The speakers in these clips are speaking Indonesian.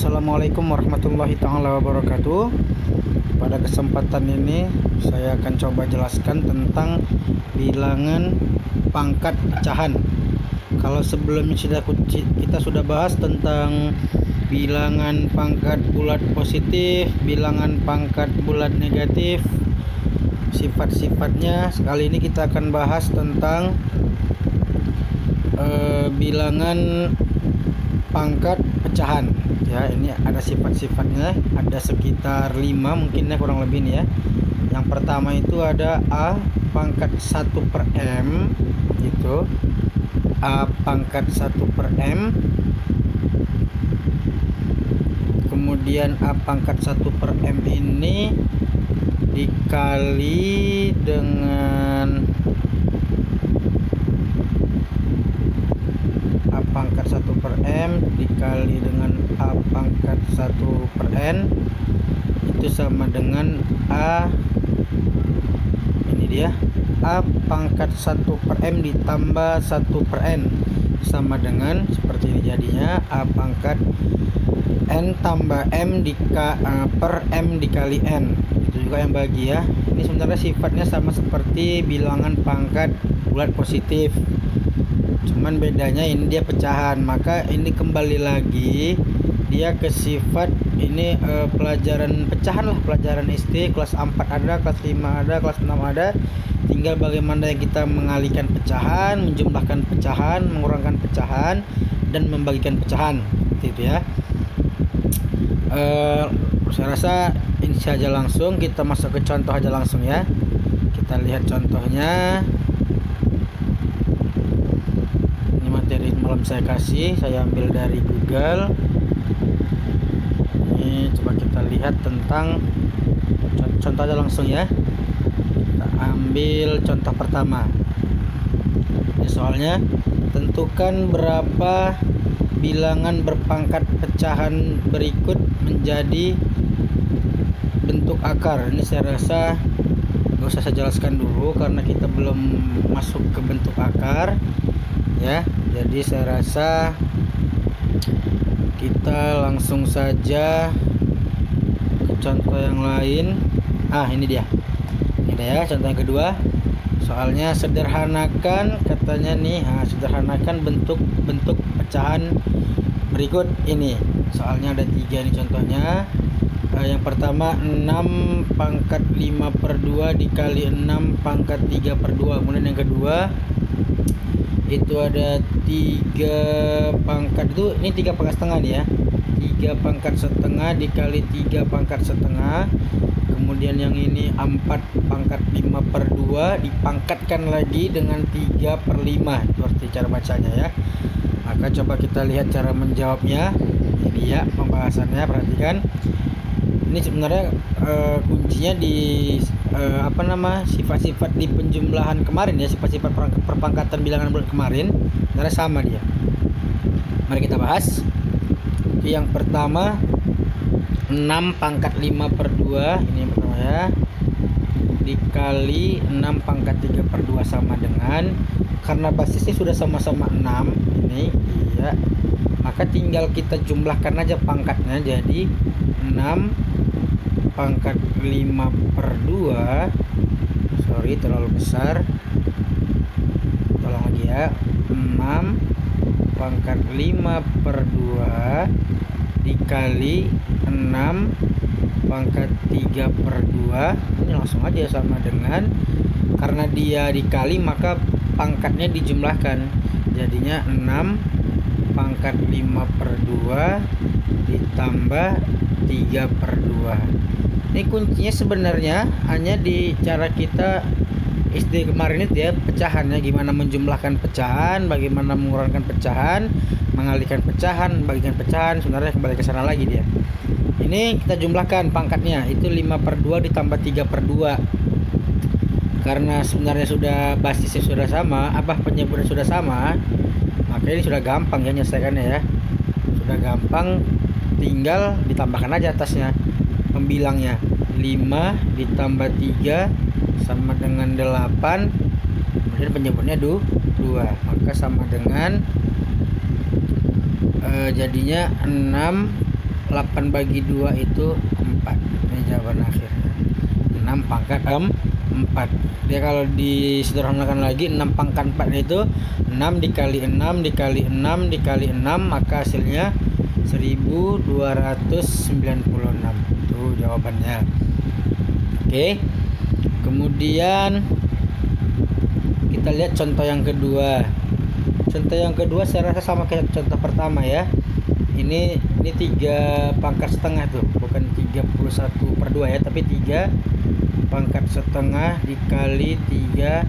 Assalamualaikum warahmatullahi taala wabarakatuh. Pada kesempatan ini saya akan coba jelaskan tentang bilangan pangkat pecahan. Kalau sebelumnya kita sudah bahas tentang bilangan pangkat bulat positif, bilangan pangkat bulat negatif, sifat-sifatnya. Sekali ini kita akan bahas tentang bilangan pangkat pecahan. Ya, ini ada sifat-sifatnya, ada sekitar 5 mungkin ya, kurang lebih nih ya. Yang pertama itu ada A pangkat 1 per M, gitu. A pangkat 1 per M. Kemudian A pangkat 1 per M ini dikali dengan A pangkat 1 per M dikali dengan A pangkat 1 per N, itu sama dengan A, ini dia, A pangkat 1 per M ditambah 1 per N, sama dengan seperti ini jadinya A pangkat N tambah M per M dikali N. Itu juga yang bagi ya. Ini sebenarnya sifatnya sama seperti bilangan pangkat bulat positif, cuman bedanya ini dia pecahan. Maka ini kembali lagi dia ke sifat ini pelajaran pecahan lah, pelajaran SD kelas 4 ada, kelas 5 ada, kelas 6 ada. Tinggal bagaimana kita mengalihkan pecahan, menjumlahkan pecahan, mengurangkan pecahan, dan membagikan pecahan, gitu ya. Saya rasa ini saja, langsung kita masuk ke contoh aja langsung ya. Kita lihat contohnya. Materi malam saya kasih, saya ambil dari Google. Ini coba kita lihat tentang contoh aja langsung ya. Kita ambil contoh pertama. Ini soalnya tentukan berapa bilangan berpangkat pecahan berikut menjadi bentuk akar. Ini saya rasa gak usah saya jelaskan dulu karena kita belum masuk ke bentuk akar ya. Jadi saya rasa kita langsung saja ke contoh yang lain. Ini dia. Ini dia ya, contoh yang kedua. Soalnya sederhanakan katanya nih. Sederhanakan bentuk pecahan berikut ini. Soalnya ada 3 nih contohnya. Yang pertama 6 pangkat 5 per 2 dikali 6 pangkat 3 per 2. Kemudian yang kedua itu ada 3 pangkat, itu ini 3 pangkat setengah nih ya. 3 pangkat setengah dikali 3 pangkat setengah. Kemudian yang ini 4 pangkat 5 per 2 dipangkatkan lagi dengan 3 per 5. Itu arti cara bacanya ya. Maka coba kita lihat cara menjawabnya. Ini ya pembahasannya, perhatikan. Ini sebenarnya kuncinya di sifat-sifat di penjumlahan kemarin ya, sifat-sifat perpangkatan bilangan bulat kemarin sebenarnya sama dia. Mari kita bahas. Yang pertama 6 pangkat 5 per 2, ini yang pertama ya, dikali 6 pangkat 3 per 2 sama dengan, karena basisnya sudah sama-sama 6 ini ya, maka tinggal kita jumlahkan aja pangkatnya. Jadi 6 pangkat 5 per 2, sorry terlalu besar, tolong lagi ya. 6 pangkat 5 per 2 dikali 6 pangkat 3 per 2. Ini langsung aja sama dengan, karena dia dikali maka pangkatnya dijumlahkan. Jadinya 6 pangkat 5 per 2 ditambah 3 per 2. Ini kuncinya sebenarnya hanya di cara kita SD kemarin itu ya, pecahannya gimana menjumlahkan pecahan, bagaimana mengurangkan pecahan, mengalihkan pecahan, bagikan pecahan. Sebenarnya kembali ke sana lagi dia. Ini kita jumlahkan pangkatnya, itu 5 per 2 ditambah 3 per 2. Karena sebenarnya sudah basisnya sudah sama, penyebutan sudah sama, maka ini sudah gampang ya menyelesaikannya ya. Sudah gampang, tinggal ditambahkan aja atasnya pembilangnya. 5 ditambah 3 sama dengan 8. Kemudian penyebutnya 2, maka sama dengan jadinya 6 8 bagi 2 itu 4. Ini jawaban akhirnya. 6 pangkat 4. Dia kalau disederhanakan lagi 6 pangkat 4 itu 6 dikali 6 dikali 6 dikali 6, maka hasilnya 1296. Itu jawabannya. Oke. Kemudian kita lihat contoh yang kedua. Contoh yang kedua saya rasa sama kayak contoh pertama ya. Ini 3 pangkat setengah tuh, bukan 31/2 ya, tapi 3 pangkat setengah dikali 3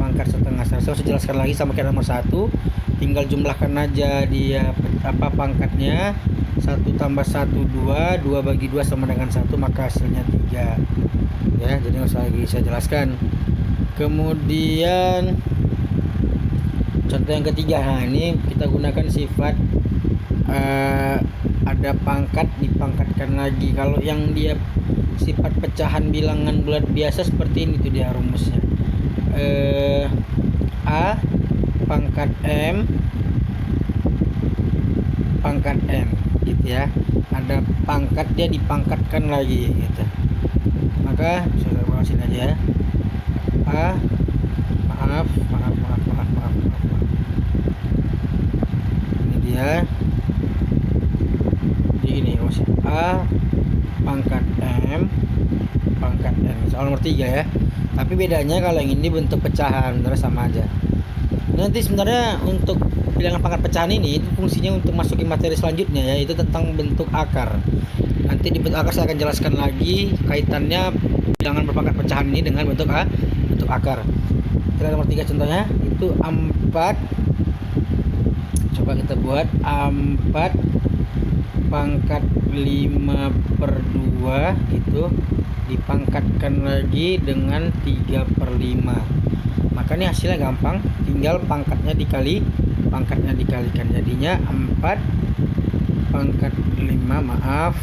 pangkat setengah. Saya harus jelaskan lagi sama kayak nomor 1. Tinggal jumlahkan aja dia apa pangkatnya. 1 tambah 1 2, 2 bagi 2 sama dengan 1, maka hasilnya 3. Ya, jadi nggak usah lagi saya jelaskan. Kemudian contoh yang ketiga, nah ini kita gunakan sifat ada pangkat dipangkatkan lagi. Kalau yang dia sifat pecahan bilangan bulat biasa seperti ini tuh dia rumusnya. A pangkat M pangkat N gitu ya. Ada pangkat dia dipangkatkan lagi gitu. Maka saya ulangi aja ya. Maaf. Ini dia. Ini A pangkat M pangkat N, soal nomor 3 ya. Tapi bedanya kalau yang ini bentuk pecahan, sebenarnya sama aja. Nanti sebenarnya untuk bilangan pangkat pecahan ini itu fungsinya untuk masukin materi selanjutnya, yaitu tentang bentuk akar. Nanti di bentuk akar saya akan jelaskan lagi kaitannya bilangan berpangkat pecahan ini dengan bentuk akar. Kita nomor 3 contohnya itu 4. Coba kita buat 4 pangkat 5/2 itu dipangkatkan lagi dengan 3/5. Maka ini hasilnya gampang, tinggal pangkatnya dikalikan, jadinya 4 pangkat 5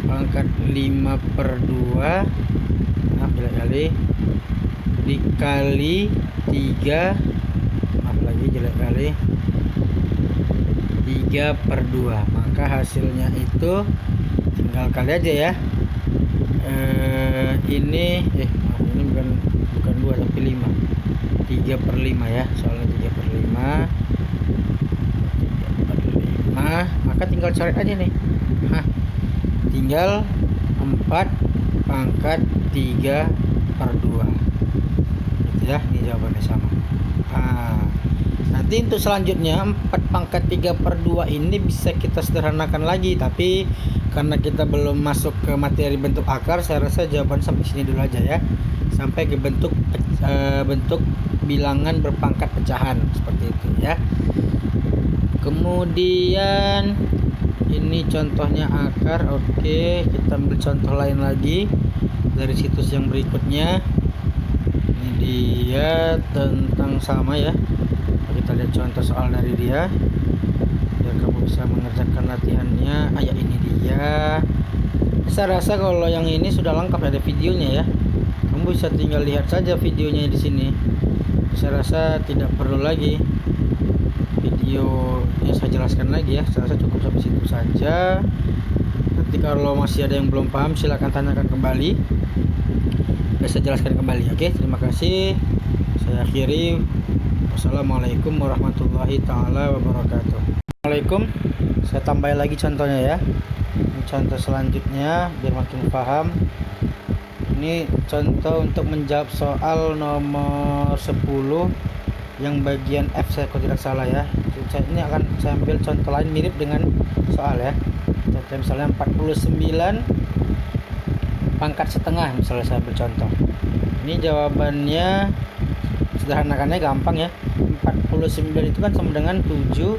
pangkat 5/2 jelek-kali dikali 3 jelek-kali 3/2, maka hasilnya itu tinggal kali aja ya. Ini bukan 2 tapi 5. 3/5 ya, soalnya 3/5, maka tinggal coret aja nih. Tinggal 4 pangkat 3/2 gitu ya. Ini jawabannya sama. Nanti untuk selanjutnya 4 pangkat 3/2 ini bisa kita sederhanakan lagi, tapi karena kita belum masuk ke materi bentuk akar, saya rasa jawaban sampai sini dulu aja ya, sampai ke bentuk bilangan berpangkat pecahan seperti itu ya. Kemudian ini contohnya akar. Oke, kita ambil contoh lain lagi dari situs yang berikutnya. Ini dia tentang sama ya. Kita lihat contoh soal dari dia biar kamu bisa mengerjakan latihannya. Ya ini dia. Saya rasa kalau yang ini sudah lengkap, ada videonya ya. Kamu bisa tinggal lihat saja videonya di sini. Saya rasa tidak perlu lagi video yang saya jelaskan lagi ya. Saya rasa cukup sampai situ saja. Nanti kalau masih ada yang belum paham silahkan tanyakan kembali, saya jelaskan kembali. Oke, terima kasih. Saya akhiri. Wassalamualaikum warahmatullahi taala wabarakatuh. Assalamualaikum. Saya tambah lagi contohnya ya. Contoh selanjutnya biar makin paham. Ini contoh untuk menjawab soal nomor 10 yang bagian F, saya kalau tidak salah ya. Ini akan saya ambil contoh lain mirip dengan soal ya. Contoh misalnya 49 pangkat setengah, misalnya saya ambil contoh. Ini jawabannya sederhanakannya gampang ya. 49 itu kan sama dengan 7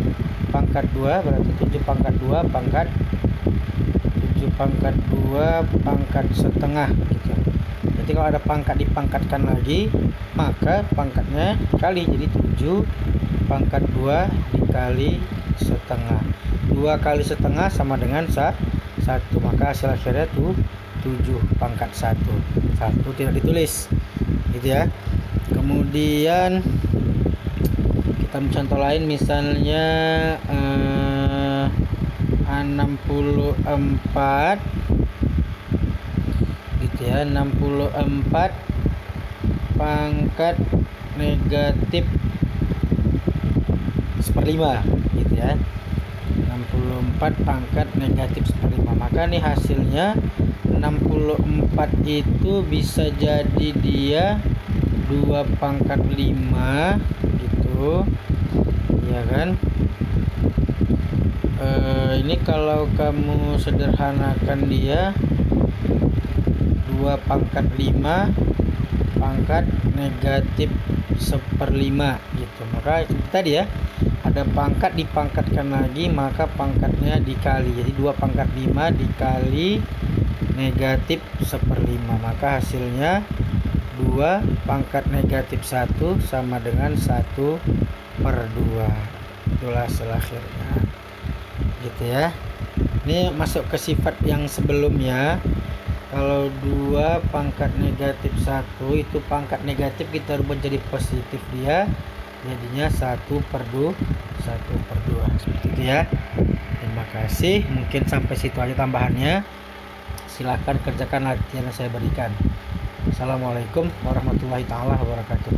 pangkat 2, berarti 7 pangkat 2 pangkat 7 pangkat 2 pangkat setengah gitu. Jadi kalau ada pangkat dipangkatkan lagi, maka pangkatnya dikali, jadi 7 pangkat 2 dikali setengah. 2 kali setengah sama dengan 1, maka hasil akhirnya tuh 7 pangkat 1. 1 tidak ditulis gitu ya. Kemudian kita contoh lain misalnya 64 gitu ya, 64 pangkat negatif 1/5 gitu ya, 64 pangkat negatif 1/5. Maka nih hasilnya 64 itu bisa jadi dia 2 pangkat 5 gitu ya kan. Ini kalau kamu sederhanakan dia 2 pangkat 5 pangkat negatif 1/5 gitu. Maka tadi ya, ada pangkat dipangkatkan lagi, maka pangkatnya dikali. Jadi 2 pangkat 5 dikali negatif 1/5. Maka hasilnya 2 pangkat negatif 1 sama dengan 1/2. Itulah hasil akhirnya gitu ya. Ini masuk ke sifat yang sebelumnya. Kalau 2 pangkat negatif 1 itu pangkat negatif kita rubah jadi positif, dia jadinya 1/2 seperti itu ya. Terima kasih, mungkin sampai situ aja tambahannya. Silahkan kerjakan latihan yang saya berikan. Assalamualaikum warahmatullahi taala wabarakatuh.